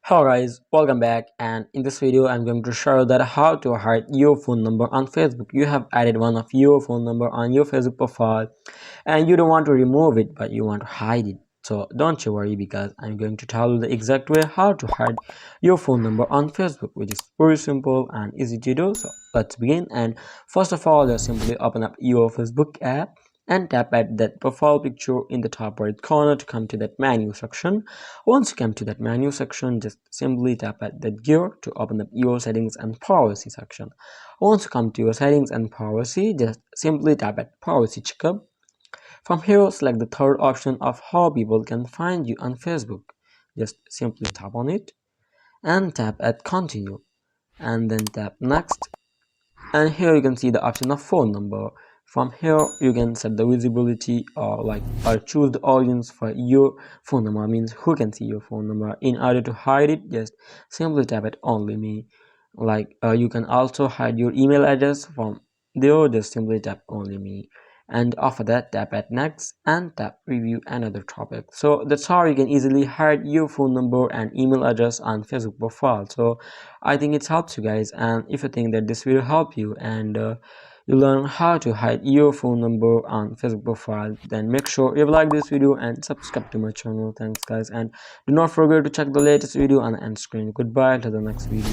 Hello guys, welcome back, and in this video I'm going to show you that how to hide your phone number on Facebook. You have added one of your phone number on your Facebook profile and you don't want to remove it but you want to hide it. So don't you worry, because I'm going to tell you the exact way how to hide your phone number on Facebook, which is very simple and easy to do. So let's begin. And first of all, just simply open up your Facebook app and tap at that profile picture in the top right corner to come to that menu section. Once you come to that menu section, just simply tap at that gear to open up your settings and privacy section. Once you come to your settings and privacy, just simply tap at privacy checkup. From here, select the third option of how people can find you on Facebook. Just simply tap on it and tap at continue, and then tap next. And here you can see the option of phone number. From here you can set the visibility, or choose the audience for your phone number, means who can see your phone number. In order to hide it, just simply tap at only me. You can also hide your email address. From there, just simply tap only me, and after that tap at next and tap review another topic. So that's how you can easily hide your phone number and email address on Facebook profile. So I think it helps you guys, and if you think that this will help you and you learn how to hide your phone number on Facebook profile, then make sure you like this video and subscribe to my channel. Thanks guys, and do not forget to check the latest video on the end screen. Goodbye till the next video.